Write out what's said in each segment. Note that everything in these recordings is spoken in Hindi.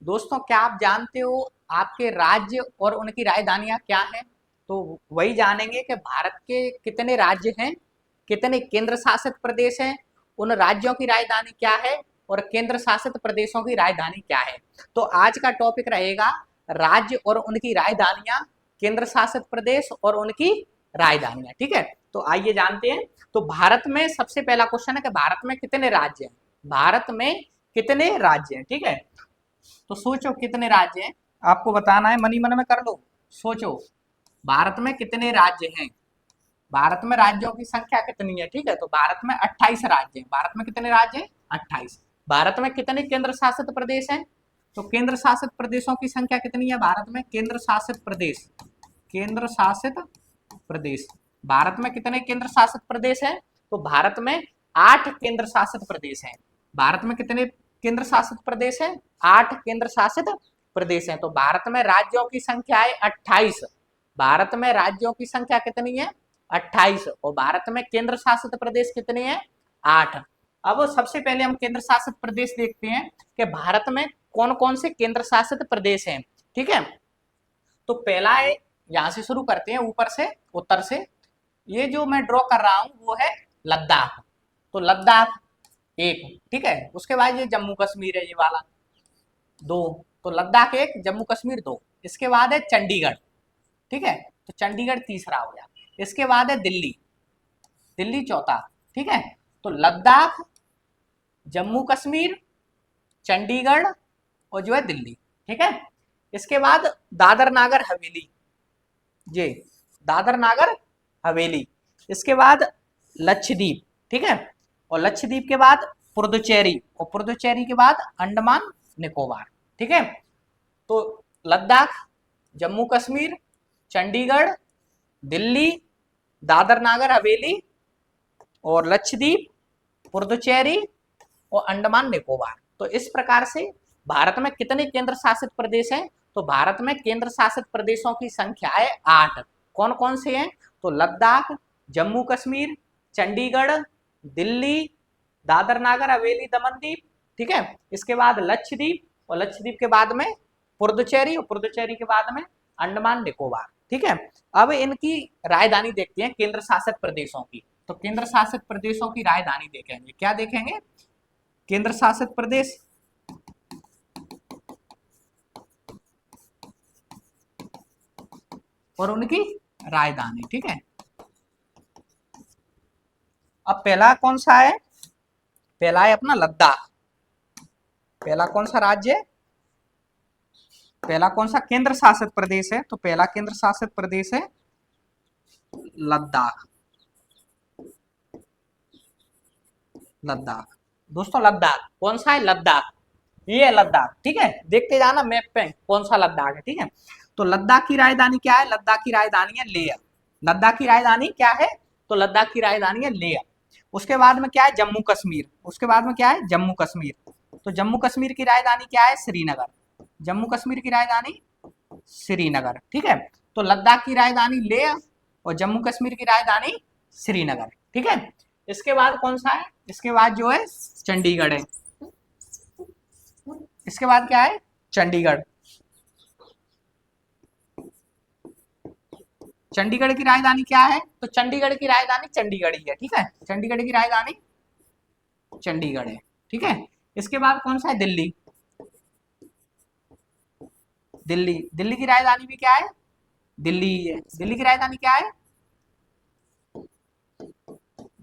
दोस्तों, क्या आप जानते हो आपके राज्य और उनकी राजधानियां क्या हैं? तो वही जानेंगे कि भारत के कितने राज्य हैं, कितने केंद्र शासित प्रदेश हैं, उन राज्यों की राजधानी क्या है और केंद्र शासित प्रदेशों की राजधानी क्या है। तो आज का टॉपिक रहेगा राज्य और उनकी राजधानियां, केंद्र शासित प्रदेश और उनकी राजधानियां। ठीक है, तो आइए जानते हैं। तो भारत में सबसे पहला क्वेश्चन है कि भारत में कितने राज्य हैं। भारत में कितने राज्य हैं? ठीक है, तो सोचो कितने राज्य हैं, आपको बताना है, मनी मन में कर लो। सोचो भारत में कितने राज्य हैं, भारत में राज्यों की संख्या कितनी है। ठीक है, तो भारत में 28 राज्य हैं। भारत में कितने राज्य हैं? 28। भारत में कितने केंद्र शासित प्रदेश हैं? तो केंद्र शासित प्रदेशों की संख्या कितनी है भारत में? केंद्र शासित प्रदेश, केंद्र शासित प्रदेश, भारत में कितने केंद्र शासित प्रदेश हैं? तो भारत में 8 केंद्र शासित प्रदेश हैं। भारत में कितने केंद्र शासित प्रदेश हैं? 8 केंद्र शासित प्रदेश हैं। तो भारत में राज्यों की संख्या है 28। भारत में राज्यों की संख्या कितनी है? 28। और भारत में केंद्र शासित प्रदेश कितने हैं? 8। अब सबसे पहले हम केंद्र शासित प्रदेश देखते हैं कि भारत में कौन कौन से केंद्र शासित प्रदेश हैं। ठीक है, तो पहला है, यहां से शुरू करते हैं ऊपर से, उत्तर से। ये जो मैं ड्रॉ कर रहा हूं वो है लद्दाख। तो लद्दाख एक, ठीक है। उसके बाद ये जम्मू कश्मीर है, ये वाला दो। तो लद्दाख एक, जम्मू कश्मीर दो। इसके बाद है चंडीगढ़, ठीक है, तो चंडीगढ़ तीसरा हो गया। इसके बाद है दिल्ली, दिल्ली चौथा। ठीक है, तो लद्दाख, जम्मू कश्मीर, चंडीगढ़ और जो है दिल्ली। ठीक है, इसके बाद दादर नागर हवेली, ये दादर नागर हवेली। इसके बाद लक्षद्वीप, ठीक है, और लक्षद्वीप के बाद पुडुचेरी, और पुडुचेरी के बाद अंडमान निकोबार। ठीक है, तो लद्दाख, जम्मू कश्मीर, चंडीगढ़, दिल्ली, दादर नागर हवेली और लक्षद्वीप, पुडुचेरी और अंडमान निकोबार। तो इस प्रकार से भारत में कितने केंद्र शासित प्रदेश हैं? तो भारत में केंद्र शासित प्रदेशों की संख्या है 8। कौन कौन से हैं? तो लद्दाख, जम्मू कश्मीर, चंडीगढ़, दिल्ली, दादर नागर हवेली दमन दीव, ठीक है, इसके बाद लक्षद्वीप, और लक्षद्वीप के बाद में पुडुचेरी, और पुडुचेरी के बाद में अंडमान निकोबार। ठीक है, अब इनकी राजधानी देखते हैं केंद्र शासित प्रदेशों की। तो केंद्र शासित प्रदेशों की राजधानी देखेंगे, क्या देखेंगे? केंद्र शासित प्रदेश और उनकी राजधानी। ठीक है, अब पहला कौन सा है? पहला है अपना लद्दाख। पहला कौन सा राज्य है? पहला कौन सा केंद्र शासित प्रदेश है? तो पहला केंद्र शासित प्रदेश है लद्दाख। लद्दाख, दोस्तों लद्दाख कौन सा है? लद्दाख, ये है लद्दाख। ठीक है, देखते जाना मैप पे कौन सा लद्दाख है। ठीक है, तो लद्दाख की राजधानी क्या है? लद्दाख की राजधानी है लेह। लद्दाख की राजधानी क्या है? तो लद्दाख की राजधानी है लेह। उसके बाद में क्या है? जम्मू कश्मीर। उसके बाद में क्या है? जम्मू कश्मीर। तो जम्मू कश्मीर की राजधानी क्या है? श्रीनगर। जम्मू कश्मीर की राजधानी श्रीनगर। ठीक है, तो लद्दाख की राजधानी लेह और जम्मू कश्मीर की राजधानी श्रीनगर। ठीक है, इसके बाद कौन सा है? इसके बाद जो है चंडीगढ़ है। इसके बाद क्या है? चंडीगढ़। चंडीगढ़ की राजधानी क्या है? तो चंडीगढ़ की राजधानी चंडीगढ़ ही है। ठीक है, चंडीगढ़ की राजधानी चंडीगढ़ है। ठीक है, इसके बाद कौन सा है? दिल्ली। दिल्ली, दिल्ली की राजधानी भी क्या है? दिल्ली ही है। दिल्ली की राजधानी क्या है?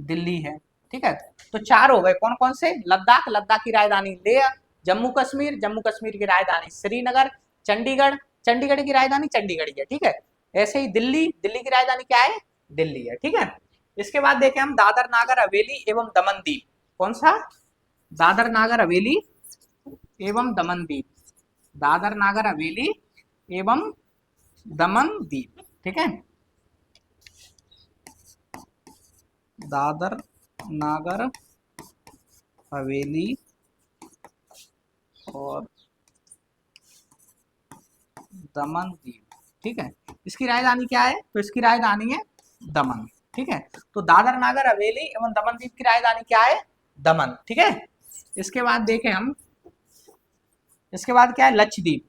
दिल्ली है। ठीक है, तो चार हो गए। कौन कौन से? लद्दाख, लद्दाख की राजधानी लेह, जम्मू कश्मीर, जम्मू कश्मीर की राजधानी श्रीनगर, चंडीगढ़, चंडीगढ़ की राजधानी चंडीगढ़ ही है। ठीक है, ऐसे ही दिल्ली, दिल्ली की राजधानी क्या है? दिल्ली है। ठीक है, इसके बाद देखें हम दादर नागर हवेली एवं दमन दीव। कौन सा? दादर नागर हवेली एवं दमन दीव। दादर नागर हवेली एवं दमन दीव। ठीक है, दादर नागर हवेली और दमन दीव। ठीक है, इसकी राजधानी क्या है? तो इसकी राजधानी है दमन। ठीक है, तो दादर नागर हवेली एवं दमन दीव की राजधानी क्या है? दमन। ठीक है, इसके बाद देखें हम, इसके बाद क्या है, लक्षद्वीप,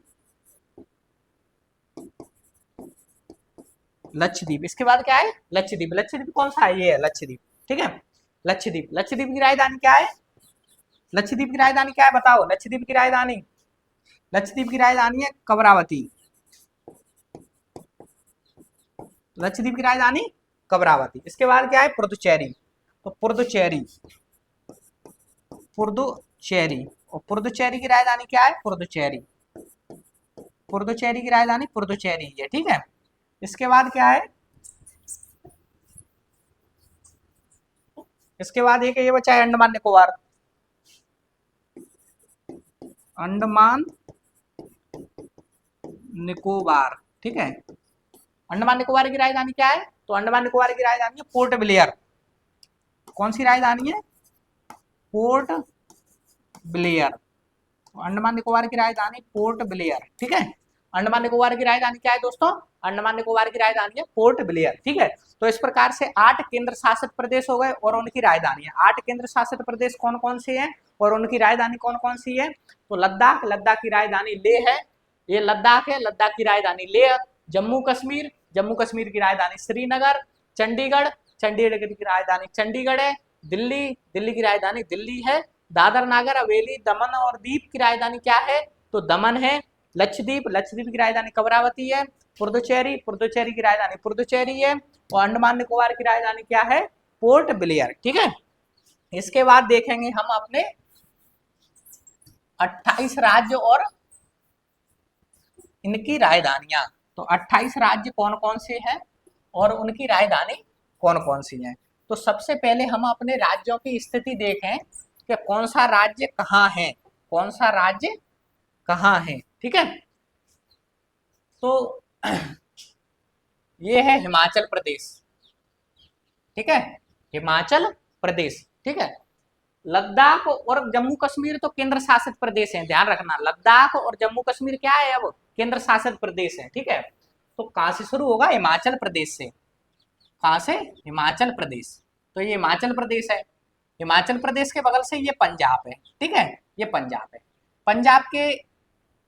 लक्षद्वीप। इसके बाद क्या है, लक्षद्वीप। लक्षद्वीप कौन सा है, ये है लक्षद्वीप, ठीक है। लक्षद्वीप, लक्षद्वीप की राजधानी क्या है, लक्षद्वीप की राजधानी क्या है बताओ, लक्षद्वीप की राजधानी, लक्षद्वीप की राजधानी है कमरावती, लक्षद्वीप की राजधानी कमरावती। इसके बाद क्या है, पुडुचेरी, तो पुडुचेरी, पुडुचेरी, और पुडुचेरी की राजधानी क्या है, पुडुचेरी, पुडुचेरी की राजधानी पुडुचेरी है, ठीक है। इसके बाद क्या है, इसके बाद एक ये बचा है अंडमान निकोबार, अंडमान निकोबार, ठीक है। अंडमान निकोबार की राजधानी क्या है, तो अंडमान निकोबार की राजधानी है पोर्ट ब्लेयर। कौन सी राजधानी है, पोर्ट ब्लेयर। अंडमान निकोबार की राजधानी पोर्ट ब्लेयर, ठीक है। अंडमान निकोबार की राजधानी क्या है दोस्तों, अंडमान निकोबार की राजधानी है पोर्ट ब्लेयर, ठीक है। तो इस प्रकार से 8 केंद्र शासित प्रदेश हो गए और उनकी राजधानी है। 8 केंद्र शासित प्रदेश कौन कौन से हैं और उनकी राजधानी कौन कौन सी है, तो लद्दाख, लद्दाख की राजधानी लेह है, ये लद्दाख है, लद्दाख की राजधानी लेह। जम्मू कश्मीर, जम्मू कश्मीर की राजधानी श्रीनगर। चंडीगढ़, चंडीगढ़ की राजधानी चंडीगढ़ है। दिल्ली, दिल्ली की राजधानी दिल्ली है। दादर नागर हवेली दमन और दीप की राजधानी क्या है, तो दमन है। लक्षद्वीप, लक्षद्वीप की राजधानी कमरावती है। पुडुचेरी, पुडुचेरी की राजधानी पुडुचेरी है। और अंडमान निकोबार की राजधानी क्या है, पोर्ट ब्लेयर, ठीक है। इसके बाद देखेंगे हम अपने 28 राज्य और इनकी राजधानियां। तो 28 राज्य कौन कौन से हैं और उनकी राजधानी कौन कौन सी है। तो सबसे पहले हम अपने राज्यों की स्थिति देखें कि कौन सा राज्य कहाँ है, कौन सा राज्य कहाँ है, ठीक है। तो ये है हिमाचल प्रदेश, ठीक है, हिमाचल प्रदेश, ठीक है। लद्दाख और जम्मू कश्मीर तो केंद्र शासित प्रदेश हैं, ध्यान रखना, लद्दाख और जम्मू कश्मीर क्या है, अब केंद्र शासित प्रदेश है, ठीक है। तो कहां से शुरू होगा, हिमाचल प्रदेश से। कहां से, हिमाचल प्रदेश। तो ये हिमाचल प्रदेश है। हिमाचल प्रदेश के बगल से ये पंजाब है, ठीक है, ये पंजाब है। पंजाब के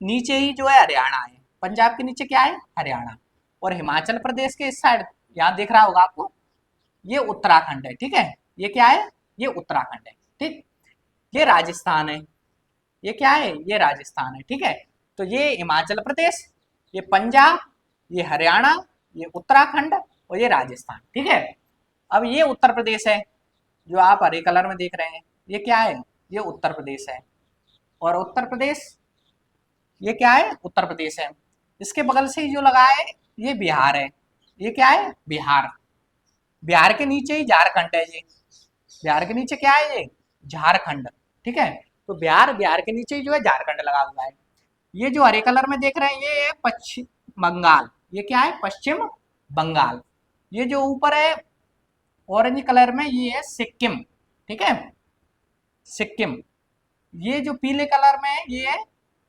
नीचे ही जो है हरियाणा है, पंजाब के नीचे क्या है, हरियाणा। और हिमाचल प्रदेश के इस साइड, यहाँ देख रहा होगा आपको, ये उत्तराखंड है, ठीक है। ये क्या है, ये उत्तराखंड है, ठीक। ये राजस्थान है, ये क्या है, ये राजस्थान है, ठीक है। तो ये हिमाचल प्रदेश, ये पंजाब, ये हरियाणा, ये उत्तराखंड और ये राजस्थान, ठीक है। अब ये उत्तर प्रदेश है, जो आप हरे कलर में देख रहे हैं, ये क्या है, ये उत्तर प्रदेश है। और उत्तर प्रदेश, ये क्या है, उत्तर प्रदेश है। इसके बगल से जो लगा है, ये बिहार है, ये क्या है, बिहार। बिहार के नीचे ही झारखंड है, ये बिहार के नीचे क्या है, ये झारखंड, ठीक है। तो बिहार, बिहार के नीचे ही जो है झारखंड लगा हुआ है। ये जो हरे कलर में देख रहे हैं, ये है पश्चिम बंगाल, ये क्या है, पश्चिम बंगाल। ये जो ऊपर है ऑरेंज कलर में, ये है सिक्किम, ठीक है, सिक्किम। ये जो पीले कलर में है, ये है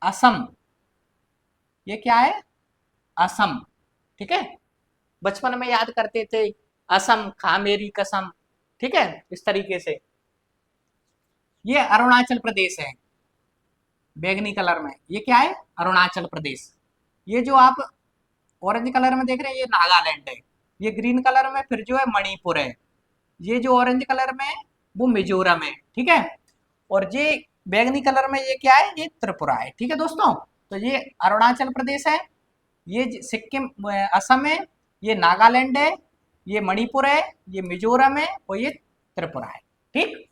असम, ये क्या है, असम, ठीक है। बचपन में याद करते थे, असम खा मेरी कसम, ठीक है, इस तरीके से। ये अरुणाचल प्रदेश है, बैगनी कलर में, ये क्या है, अरुणाचल प्रदेश। ये जो आप ऑरेंज कलर में देख रहे हैं, ये नागालैंड है। ये ग्रीन कलर में फिर जो है मणिपुर है। ये जो ऑरेंज कलर में है, वो मिजोरम है, ठीक है। और ये बैगनी कलर में ये क्या है, ये त्रिपुरा है, ठीक है दोस्तों। तो ये अरुणाचल प्रदेश है, ये सिक्किम, असम है, ये नागालैंड है, ये मणिपुर है, ये मिजोरम है और ये त्रिपुरा है, ठीक।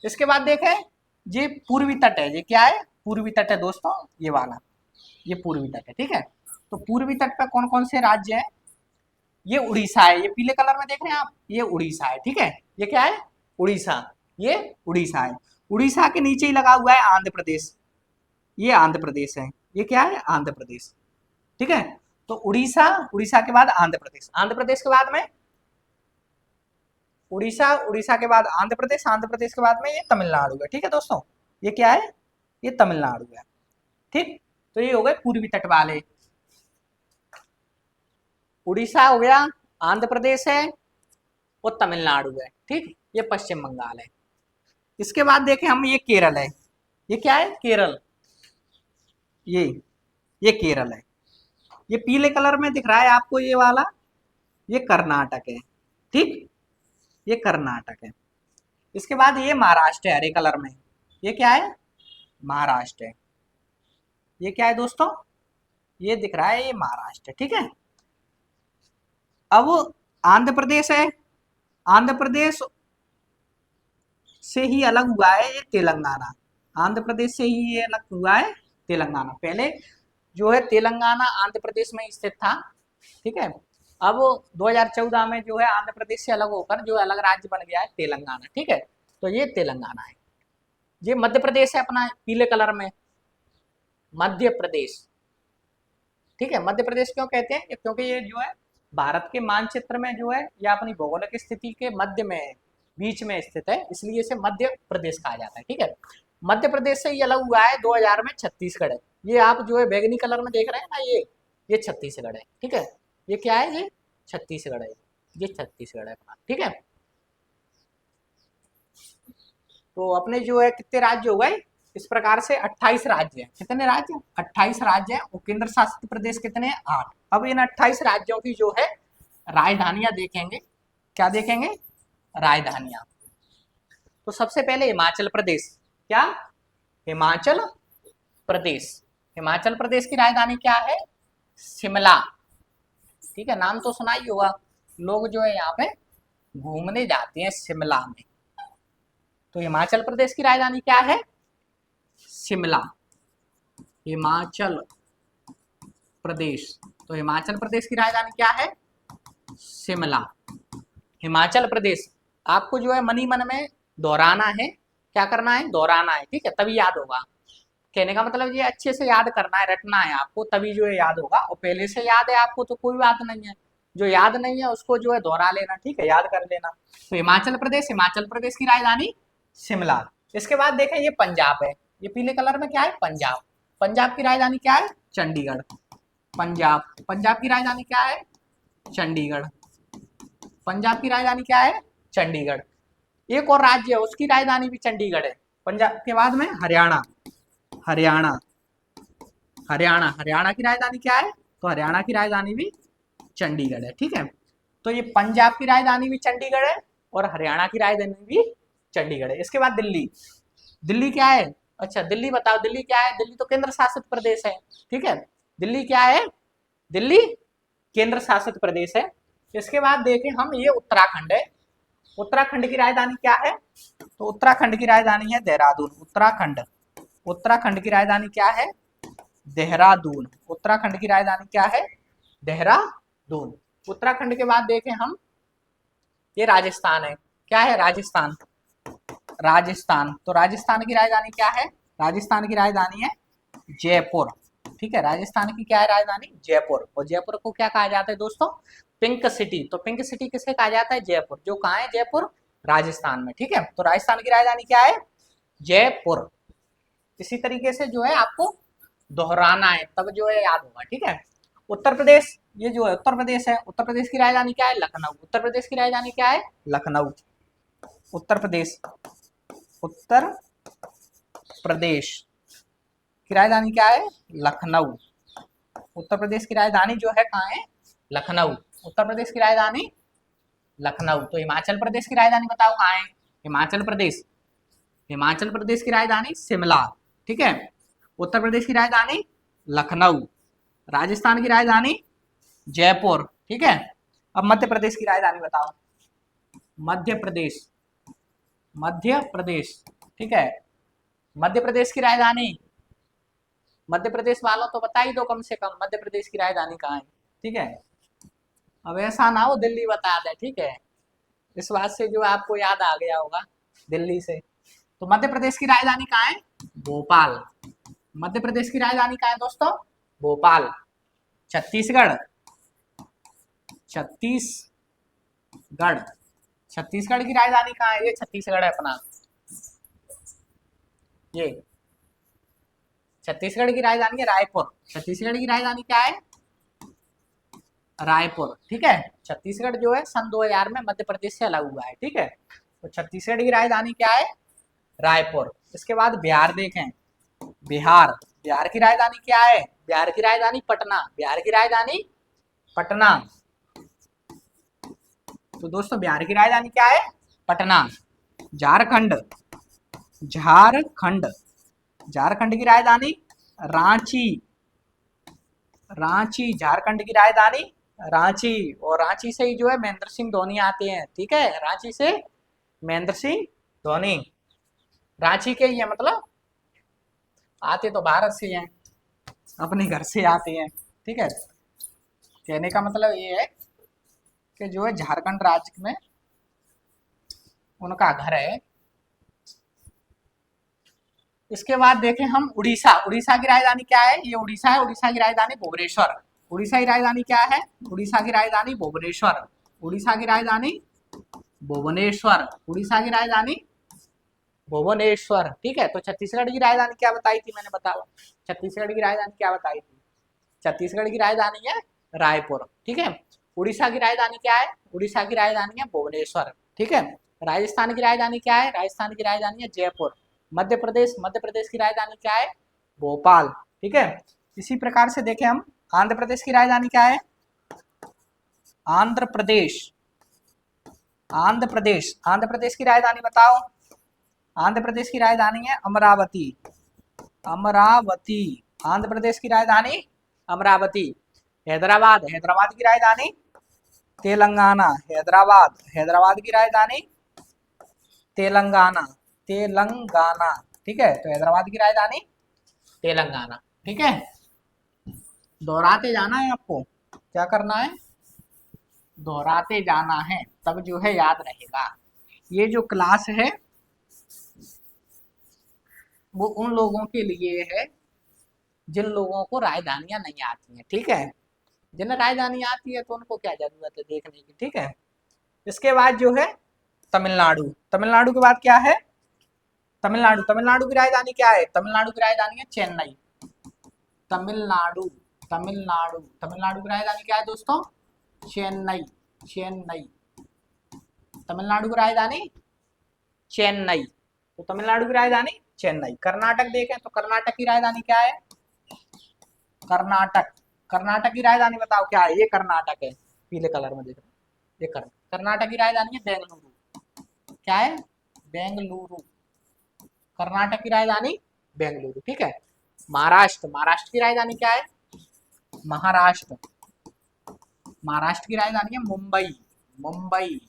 इसके बाद देखें, ये पूर्वी तट है, ये क्या है, पूर्वी तट है दोस्तों, ये वाला, ये पूर्वी तट है, ठीक है। तो पूर्वी तट पर कौन कौन से राज्य हैं, ये उड़ीसा है, ये पीले कलर में देख रहे हैं आप, ये उड़ीसा है, ठीक है। ये क्या है, उड़ीसा, ये उड़ीसा है। उड़ीसा के नीचे ही लगा हुआ है आंध्र प्रदेश, ये आंध्र प्रदेश है, ये क्या है, आंध्र प्रदेश, ठीक है। तो उड़ीसा, उड़ीसा के बाद आंध्र प्रदेश, आंध्र प्रदेश के बाद में उड़ीसा, उड़ीसा के बाद आंध्र प्रदेश, आंध्र प्रदेश के बाद में ये तमिलनाडु है, ठीक है दोस्तों। ये क्या है, ये तमिलनाडु है, ठीक। तो ये हो गए पूर्वी तट वाले। उड़ीसा हो गया, आंध्र प्रदेश है और तमिलनाडु है, ठीक। ये पश्चिम बंगाल है। इसके बाद देखें हम, ये केरल है, ये क्या है, केरल, ये ये केरल है। ये पीले कलर में दिख रहा है आपको ये वाला, ये कर्नाटक है। ठीक, ये कर्नाटक है। इसके बाद ये महाराष्ट्र है हरे कलर में, ये क्या है, महाराष्ट्र है। ये क्या है दोस्तों, ये दिख रहा है ये महाराष्ट्र है। ठीक है, अब आंध्र प्रदेश है, आंध्र प्रदेश से ही अलग हुआ है ये तेलंगाना, आंध्र प्रदेश से ही ये अलग हुआ है तेलंगाना। पहले जो है तेलंगाना आंध्र प्रदेश में स्थित था। ठीक है, अब 2014 में जो है आंध्र प्रदेश से अलग होकर जो अलग राज्य बन गया है तेलंगाना। ठीक है, तो ये तेलंगाना है। ये मध्य प्रदेश है अपना पीले कलर में, मध्य प्रदेश। ठीक है, मध्य प्रदेश क्यों कहते हैं, क्योंकि ये जो है भारत के मानचित्र में जो है या अपनी भौगोलिक स्थिति के मध्य में है, बीच में स्थित है, इसलिए इसे मध्य प्रदेश कहा जाता है। ठीक है, मध्य प्रदेश से ये अलग हुआ है 2000 में छत्तीसगढ़ है। ये आप जो है बैगनी कलर में देख रहे हैं ना, ये छत्तीसगढ़ है। ठीक है, ये क्या है, ये छत्तीसगढ़ है, ये छत्तीसगढ़ है अपना। ठीक है, तो अपने जो है कितने राज्य हो गए, इस प्रकार से 28 राज्य हैं। कितने राज्य, 28 राज्य हैं, और केंद्र शासित प्रदेश कितने हैं, 8। अब इन 28 राज्यों की जो है राजधानियां देखेंगे। क्या देखेंगे, राजधानियां। तो सबसे पहले हिमाचल प्रदेश, क्या, हिमाचल प्रदेश। हिमाचल प्रदेश की राजधानी क्या है, शिमला। ठीक है, नाम तो सुना ही होगा, लोग जो है यहाँ पे घूमने जाते हैं शिमला में। तो हिमाचल प्रदेश की राजधानी क्या है, शिमला, हिमाचल प्रदेश। तो हिमाचल प्रदेश की राजधानी क्या है, शिमला, हिमाचल प्रदेश। आपको जो है मनी मन में दोहराना है, क्या करना है, दोहराना है। ठीक है, तभी याद होगा। कहने का मतलब ये अच्छे से याद करना है, रटना है आपको, तभी जो है याद होगा। और पहले से याद है आपको तो कोई बात नहीं है, जो याद नहीं है उसको जो है दोहरा लेना। ठीक है, याद कर लेना। तो हिमाचल प्रदेश, हिमाचल प्रदेश की राजधानी शिमला। इसके बाद देखें ये पंजाब है, ये पीले कलर में क्या है, पंजाब। पंजाब की राजधानी क्या है, चंडीगढ़। पंजाब, पंजाब की राजधानी क्या है, चंडीगढ़। पंजाब की राजधानी क्या है, चंडीगढ़। एक और राज्य है उसकी राजधानी भी चंडीगढ़ है। पंजाब के बाद में हरियाणा, हरियाणा, हरियाणा, हरियाणा की राजधानी क्या है, तो हरियाणा की राजधानी भी चंडीगढ़ है। ठीक है, तो ये पंजाब की राजधानी भी चंडीगढ़ है और हरियाणा की राजधानी भी चंडीगढ़ है। इसके बाद दिल्ली, दिल्ली क्या है, अच्छा दिल्ली बताओ, दिल्ली क्या है, दिल्ली तो केंद्र शासित प्रदेश है। ठीक है, दिल्ली क्या है, दिल्ली केंद्र शासित प्रदेश है। इसके बाद देखें हम, ये उत्तराखंड है। उत्तराखंड की राजधानी क्या है, तो उत्तराखंड की राजधानी है देहरादून। उत्तराखंड, उत्तराखंड की राजधानी क्या है, देहरादून। उत्तराखंड की राजधानी क्या है, देहरादून। उत्तराखंड के बाद देखें हम, ये राजस्थान है, क्या है, राजस्थान, राजस्थान। तो राजस्थान की राजधानी क्या है, राजस्थान की राजधानी है जयपुर। ठीक है, राजस्थान की क्या है राजधानी, जयपुर। और जयपुर को क्या कहा जाता है दोस्तों, पिंक सिटी। तो पिंक सिटी किसे कहा जाता है, जयपुर। जो कहाँ है, जयपुर, राजस्थान में। ठीक है, तो राजस्थान की राजधानी क्या है, जयपुर। इसी तरीके से जो है आपको दोहराना है, तब जो है याद होगा। ठीक है, उत्तर प्रदेश, ये जो है उत्तर प्रदेश है, उत्तर प्रदेश की राजधानी क्या है, लखनऊ। उत्तर प्रदेश की राजधानी क्या है, लखनऊ। उत्तर प्रदेश, उत्तर प्रदेश की राजधानी क्या है, लखनऊ। उत्तर प्रदेश की राजधानी जो है कहाँ है, लखनऊ। उत्तर प्रदेश की राजधानी लखनऊ। तो हिमाचल प्रदेश की राजधानी बताओ कहाँ है, हिमाचल प्रदेश, हिमाचल प्रदेश की राजधानी शिमला। ठीक है, उत्तर प्रदेश की राजधानी लखनऊ, राजस्थान की राजधानी जयपुर। ठीक है, अब मध्य प्रदेश की राजधानी बताओ, मध्य प्रदेश, मध्य प्रदेश। ठीक है, मध्य प्रदेश की राजधानी, मध्य प्रदेश वालों तो बता ही दो कम से कम, मध्य प्रदेश की राजधानी कहाँ है। ठीक है, अब ऐसा ना हो दिल्ली बता दे। ठीक है, इस बात से जो आपको याद आ गया होगा दिल्ली से। तो मध्य प्रदेश की राजधानी कहाँ है, भोपाल। मध्य प्रदेश की राजधानी कहाँ है दोस्तों, भोपाल। छत्तीसगढ़, छत्तीसगढ़, छत्तीसगढ़ की राजधानी कहाँ है, ये छत्तीसगढ़ है अपना, ये छत्तीसगढ़ की राजधानी है रायपुर। छत्तीसगढ़ की राजधानी क्या है, रायपुर। ठीक है, छत्तीसगढ़ जो है सन 2000 में मध्य प्रदेश से अलग हुआ है। ठीक है, तो छत्तीसगढ़ की राजधानी क्या है, रायपुर। इसके बाद बिहार देखें, बिहार, बिहार की राजधानी क्या है? बिहार की राजधानी पटना। बिहार की राजधानी पटना। तो दोस्तों बिहार की राजधानी क्या है? पटना। झारखंड, झारखंड, झारखंड की राजधानी रांची। रांची, झारखंड की राजधानी रांची। और रांची से ही जो है महेंद्र सिंह धोनी आते हैं, ठीक है, रांची से महेंद्र सिंह धोनी रांची के ही है, मतलब आते तो भारत से हैं, अपने घर से आते हैं, ठीक है। कहने का मतलब ये है कि जो है झारखंड राज्य में उनका घर है। इसके बाद देखें हम उड़ीसा। उड़ीसा की राजधानी क्या है? ये उड़ीसा है। उड़ीसा की राजधानी भुवनेश्वर। उड़ीसा की राजधानी क्या है? उड़ीसा की राजधानी भुवनेश्वर। उड़ीसा की राजधानी भुवनेश्वर। उड़ीसा की राजधानी भुवनेश्वर, ठीक है। तो छत्तीसगढ़ की राजधानी क्या बताई थी मैंने? बताओ, छत्तीसगढ़ की राजधानी क्या बताई थी? छत्तीसगढ़ की राजधानी है रायपुर, ठीक है। उड़ीसा की राजधानी क्या है? उड़ीसा की राजधानी है भुवनेश्वर, ठीक है। राजस्थान की राजधानी क्या है? राजस्थान की राजधानी है जयपुर। मध्य प्रदेश, मध्य प्रदेश की राजधानी क्या है? भोपाल, ठीक है। इसी प्रकार से देखें हम आंध्र प्रदेश की राजधानी क्या है? आंध्र प्रदेश, आंध्र प्रदेश, आंध्र प्रदेश की राजधानी बताओ। आंध्र प्रदेश की राजधानी है अमरावती, अमरावती। आंध्र प्रदेश की राजधानी अमरावती। हैदराबाद, हैदराबाद की राजधानी तेलंगाना। हैदराबाद, हैदराबाद की राजधानी तेलंगाना, तेलंगाना, ठीक है। तो हैदराबाद की राजधानी तेलंगाना, ठीक है। दोहराते जाना है आपको, क्या करना है? दोहराते जाना है, तब जो है याद रहेगा। ये जो क्लास है वो उन लोगों के लिए है जिन लोगों को राजधानियां नहीं आती हैं, ठीक है। जिन्हें राजधानी आती है तो उनको क्या जरूरत है देखने की, ठीक है। इसके बाद जो है तमिलनाडु। तमिलनाडु के बाद क्या है? तमिलनाडु। तमिलनाडु की राजधानी क्या है? तमिलनाडु की राजधानी है चेन्नई। तमिलनाडु, तमिलनाडु, तमिलनाडु की राजधानी क्या है दोस्तों? चेन्नई, चेन्नई। तमिलनाडु की राजधानी चेन्नई। तो तमिलनाडु की राजधानी चेन्नई। कर्नाटक देखें तो कर्नाटक की राजधानी क्या है? कर्नाटक। कर्नाटक की राजधानी बताओ क्या है? ये कर्नाटक है, पीले कलर में देख रहे हो, ये कर्नाटक की राजधानी है बेंगलुरु। क्या है? बेंगलुरु। कर्नाटक की राजधानी बेंगलुरु, ठीक है। महाराष्ट्र, महाराष्ट्र की राजधानी क्या है? महाराष्ट्र। महाराष्ट्र की राजधानी है मुंबई, मुंबई।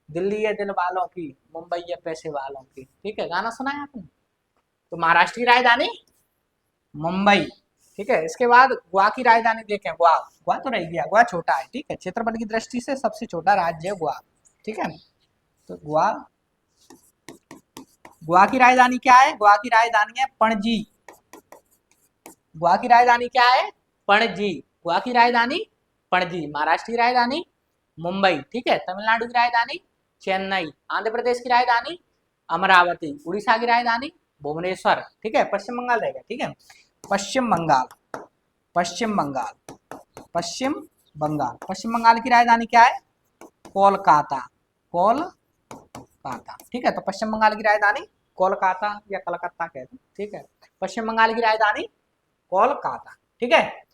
दिल्ली है दिल वालों की, मुंबई है पैसे वालों की, ठीक है। गाना सुना है आपने? तो महाराष्ट्र की राजधानी मुंबई, ठीक है। इसके बाद गोवा की राजधानी देखें, गोवा। गोवा तो रह गया, गोवा छोटा है, ठीक है, क्षेत्रफल की दृष्टि से सबसे छोटा राज्य है गोवा, ठीक है। तो गोवा, गोवा की राजधानी क्या है? गोवा की राजधानी है पणजी। गोवा की राजधानी क्या है? पणजी। गोवा की राजधानी पणजी। महाराष्ट्र की राजधानी मुंबई, ठीक है। तमिलनाडु की राजधानी चेन्नई। आंध्र प्रदेश की राजधानी अमरावती। उड़ीसा की राजधानी भुवनेश्वर, ठीक है। पश्चिम बंगाल रहेगा, ठीक है। पश्चिम बंगाल, पश्चिम बंगाल, पश्चिम बंगाल। पश्चिम बंगाल की राजधानी क्या है? कोलकाता, कोलकाता, ठीक है। तो पश्चिम बंगाल की राजधानी कोलकाता या कलकत्ता कहते हैं, ठीक है। पश्चिम बंगाल की राजधानी कोलकाता, ठीक है।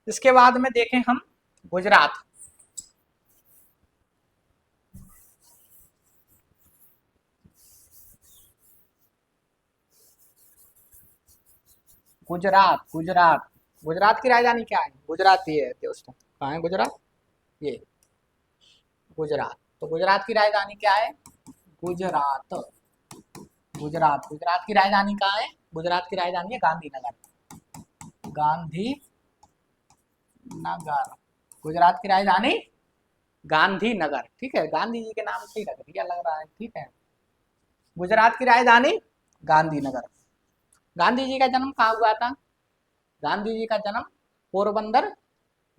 इसके बाद में देखें हम गुजरात। गुजरात, गुजरात, गुजरात की राजधानी क्या है? गुजरात ये है दोस्तों, कहाँ है गुजरात? ये गुजरात। तो गुजरात की राजधानी क्या है? गुजरात, गुजरात। गुजरात की राजधानी कहाँ है? गुजरात की राजधानी है गांधीनगर, गांधीनगर। गुजरात की राजधानी गांधीनगर, ठीक है। गांधी जी के नाम से ही रख दिया लग रहा है, ठीक है। गुजरात की राजधानी गांधीनगर। गांधी जी का जन्म कहाँ हुआ था? गांधी जी का जन्म पोरबंदर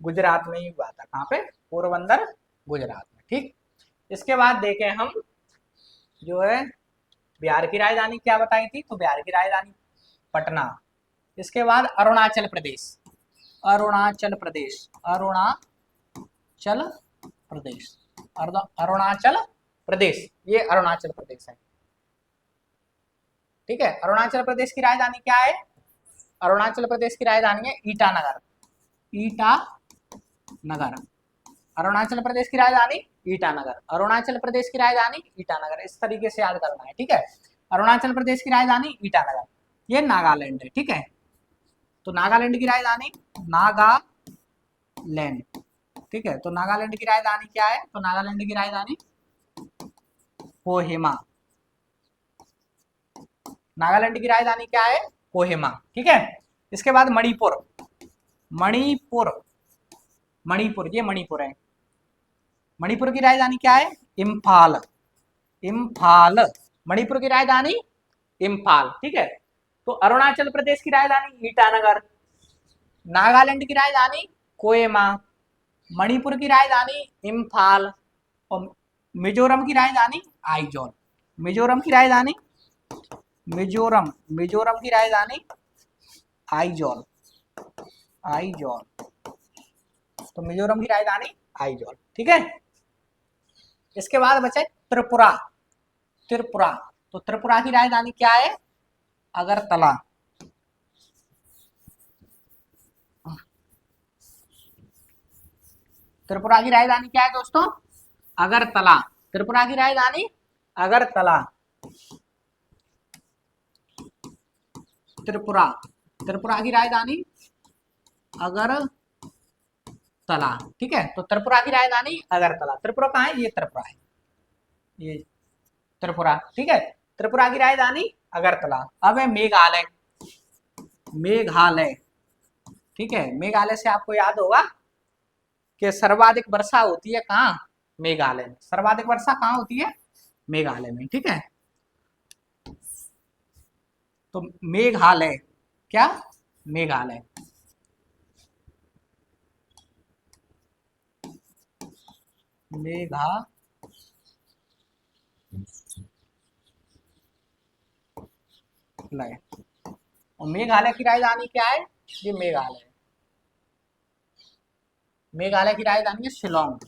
गुजरात में ही हुआ था। कहाँ पे? पोरबंदर गुजरात में, ठीक। इसके बाद देखें हम जो है बिहार की राजधानी क्या बताई थी? तो बिहार की राजधानी पटना। इसके बाद अरुणाचल प्रदेश, अरुणाचल प्रदेश, अरुणाचल प्रदेश, अरुणाचल प्रदेश, ये अरुणाचल प्रदेश है। ठीक है, अरुणाचल प्रदेश की राजधानी क्या है? अरुणाचल प्रदेश की राजधानी है ईटानगर। ईटानगर, अरुणाचल प्रदेश की राजधानी ईटानगर, अरुणाचल प्रदेश की राजधानी ईटानगर, इस तरीके से याद करना है। ठीक है, अरुणाचल प्रदेश की राजधानी ईटानगर, ये नागालैंड है। ठीक है, तो नागालैंड की राजधानी नागालैंड। ठीक है, तो नागालैंड की राजधानी क्या है? तो नागालैंड की राजधानी कोहिमा। नागालैंड की राजधानी क्या है? कोहिमा। ठीक है, इसके बाद मणिपुर। मणिपुर, मणिपुर, ये मणिपुर है। मणिपुर की राजधानी क्या है? इम्फाल। इम्फाल, मणिपुर की राजधानी इम्फाल। ठीक है, तो अरुणाचल प्रदेश की राजधानी ईटानगर, नागालैंड की राजधानी कोहिमा, मणिपुर की राजधानी इम्फाल और मिजोरम की राजधानी आइजोल। मिजोरम की राजधानी मिजोरम, मिजोरम की राजधानी आइजोल। आइजोल, तो मिजोरम की राजधानी आइजोल। ठीक है, इसके बाद बचे त्रिपुरा। त्रिपुरा, तो त्रिपुरा की राजधानी क्या है? अगरतला। त्रिपुरा की राजधानी क्या है दोस्तों? अगरतला। त्रिपुरा की राजधानी अगरतला। त्रिपुरा, त्रिपुरा की राजधानी अगरतला। ठीक है, तो त्रिपुरा की राजधानी अगरतला। त्रिपुरा कहाँ है? ये त्रिपुरा है, ये त्रिपुरा। ठीक है, त्रिपुरा की राजधानी अगरतला। अब है मेघालय। मेघालय, ठीक है, मेघालय से आपको याद होगा कि सर्वाधिक वर्षा होती है कहाँ? मेघालय में। सर्वाधिक वर्षा कहाँ होती है? मेघालय में। ठीक है, तो मेघालय, क्या? मेघालय। मेघालय, और मेघालय की राजधानी क्या है? ये मेघालय। मेघालय की राजधानी है शिलोंग।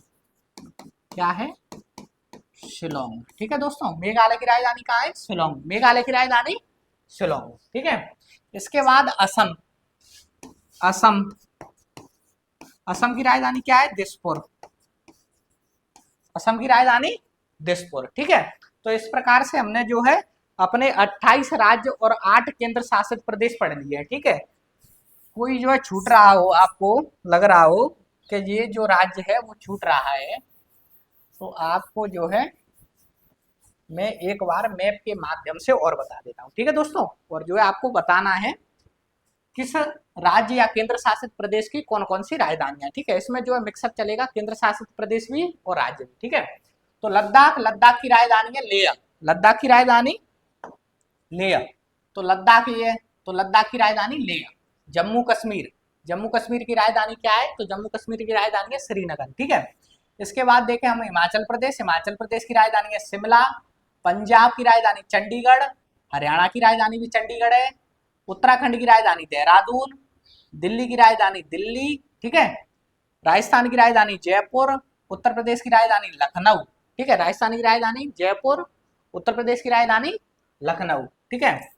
क्या है? शिलोंग। ठीक है दोस्तों, मेघालय की राजधानी कहाँ है? शिलोंग। मेघालय की राजधानी शिलोंग। ठीक है, इसके बाद असम। असम, असम की राजधानी क्या है? दिसपुर। असम की राजधानी दिसपुर। ठीक है, तो इस प्रकार से हमने जो है अपने 28 राज्य और 8 केंद्र शासित प्रदेश पढ़ लिए हैं। ठीक है, कोई जो है छूट रहा हो, आपको लग रहा हो कि ये जो राज्य है वो छूट रहा है, तो आपको जो है मैं एक बार मैप के माध्यम से और बता देता हूँ। ठीक है दोस्तों, और जो है आपको बताना है किस राज्य या केंद्र शासित प्रदेश की कौन कौन सी राजधानियां। ठीक है, इसमें जो है मिक्सअप चलेगा, केंद्र शासित प्रदेश भी और राज्य भी। ठीक है, तो लद्दाख, लद्दाख की राजधानी है लेह। लद्दाख की राजधानी लेह, तो लद्दाख ये है, तो लद्दाख की राजधानी लेह। जम्मू कश्मीर, जम्मू कश्मीर की राजधानी क्या है? तो जम्मू कश्मीर की राजधानी है श्रीनगर। ठीक है, इसके बाद देखें हम हिमाचल प्रदेश। हिमाचल प्रदेश की राजधानी है शिमला। पंजाब की राजधानी चंडीगढ़। हरियाणा की राजधानी भी चंडीगढ़ है। उत्तराखंड की राजधानी देहरादून। दिल्ली की राजधानी दिल्ली। ठीक है, राजस्थान की राजधानी जयपुर। उत्तर प्रदेश की राजधानी लखनऊ। ठीक है, राजस्थान की राजधानी जयपुर, उत्तर प्रदेश की राजधानी लखनऊ। ठीक है,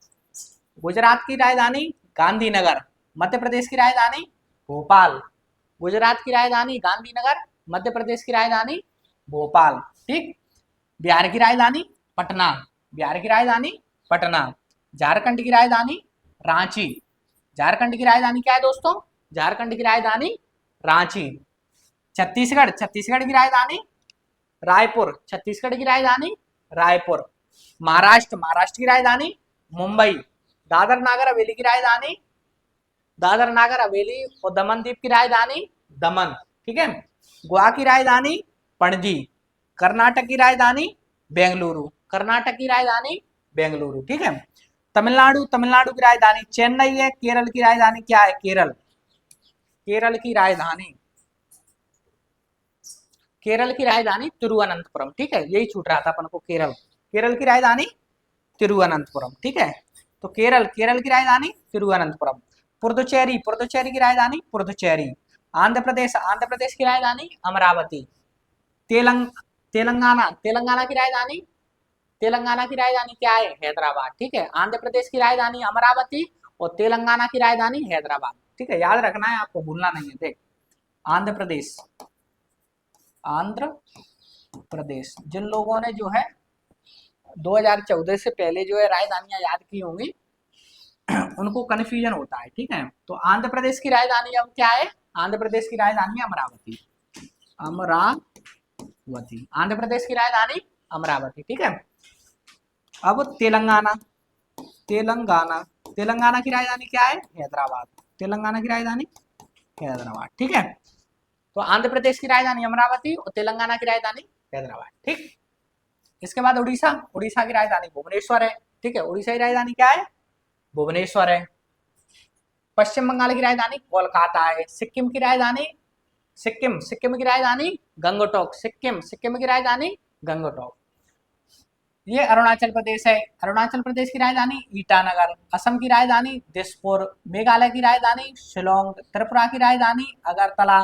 गुजरात की राजधानी गांधीनगर। मध्य प्रदेश की राजधानी भोपाल। गुजरात की राजधानी गांधीनगर, मध्य प्रदेश की राजधानी भोपाल। ठीक, बिहार की राजधानी पटना। बिहार की राजधानी पटना। झारखंड की राजधानी रांची। झारखंड की राजधानी क्या है दोस्तों? झारखंड की राजधानी रांची। छत्तीसगढ़, छत्तीसगढ़ की राजधानी रायपुर। छत्तीसगढ़ की राजधानी रायपुर। महाराष्ट्र, महाराष्ट्र की राजधानी मुंबई। दादर नागर हवेली की राजधानी दादर नागर हवेली और दमन दीप की राजधानी दमन। ठीक है, गोवा की राजधानी पणजी। कर्नाटक की राजधानी बेंगलुरु। कर्नाटक की राजधानी बेंगलुरु। ठीक है, तमिलनाडु, तमिलनाडु की राजधानी चेन्नई है। केरल की राजधानी क्या है? केरल। केरल की राजधानी, केरल की राजधानी तिरुवनंतपुरम। ठीक है, यही छूट रहा था अपन को, केरल। केरल की राजधानी तिरुवनंतपुरम। ठीक है, तो केरल, केरल की राजधानी तिरुवनंतपुरम। पुडुचेरी, पुडुचेरी की राजधानी पुडुचेरी। आंध्र प्रदेश, आंध्र प्रदेश की राजधानी अमरावती। तेलंगाना, तेलंगाना की राजधानी तेलंगाना की राजधानी क्या है? हैदराबाद। ठीक है, आंध्र प्रदेश की राजधानी अमरावती और तेलंगाना की राजधानी हैदराबाद। ठीक है, याद रखना है, आपको भूलना नहीं है। देख, आंध्र प्रदेश, आंध्र प्रदेश, जिन लोगों ने जो है 2014 से पहले जो है राजधानियां याद की होंगी उनको कन्फ्यूजन होता है। ठीक है, तो आंध्र प्रदेश की राजधानी अब क्या है? आंध्र प्रदेश की राजधानी अमरावती, अमरावती, आंध्र प्रदेश की राजधानी अमरावती। ठीक है, अब तेलंगाना, तेलंगाना, तेलंगाना की राजधानी क्या है? हैदराबाद, तेलंगाना की राजधानी हैदराबाद। ठीक है, तो आंध्र प्रदेश की राजधानी अमरावती और तेलंगाना की राजधानी हैदराबाद। ठीक, इसके बाद उड़ीसा, उड़ीसा की राजधानी भुवनेश्वर है। ठीक है, उड़ीसा की राजधानी क्या है? भुवनेश्वर है। पश्चिम बंगाल की राजधानी कोलकाता है। सिक्किम की राजधानी, सिक्किम, सिक्किम की राजधानी गंगटोक, सिक्किम, सिक्किम की राजधानी गंगटोक। ये अरुणाचल प्रदेश है। अरुणाचल प्रदेश की राजधानी ईटानगर। असम की राजधानी दिसपुर। मेघालय की राजधानी शिलोंग। त्रिपुरा की राजधानी अगरतला।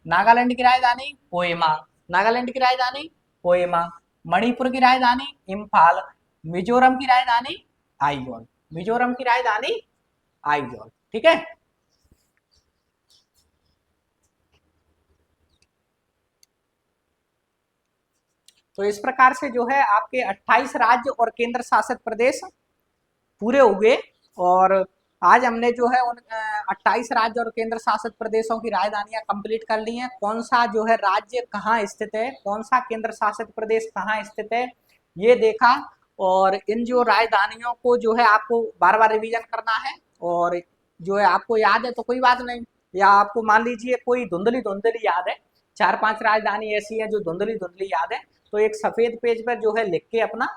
नागालैंड की राजधानी कोहिमा, नागालैंड की राजधानी कोहिमा। मणिपुर की राजधानी इम्फाल। मिजोरम की राजधानी आइजोल, मिजोरम की राजधानी आइजोल। ठीक है, तो इस प्रकार से जो है आपके 28 राज्य और केंद्र शासित प्रदेश पूरे हुए। और आज हमने जो है उन 28 राज्य और केंद्र शासित प्रदेशों की राजधानियां कंप्लीट कर ली हैं। कौन सा जो है राज्य कहाँ स्थित है, कौन सा केंद्र शासित प्रदेश कहाँ स्थित है, ये देखा। और इन जो राजधानियों को जो है आपको बार बार रिवीजन करना है। और जो है आपको याद है तो कोई बात नहीं, या आपको मान लीजिए कोई धुंधली धुंधली याद है, 4-5 राजधानी ऐसी है जो धुंधली धुंधली याद है, तो एक सफेद पेज पर जो है लिख के अपना,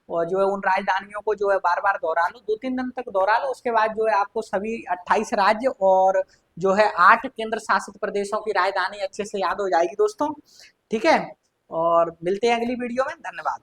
और जो है उन राजधानियों को जो है बार बार दोहरा लो, 2-3 दिन तक दोहरा लो। उसके बाद जो है आपको सभी 28 राज्य और जो है 8 केंद्र शासित प्रदेशों की राजधानी अच्छे से याद हो जाएगी दोस्तों। ठीक है, और मिलते हैं अगली वीडियो में। धन्यवाद।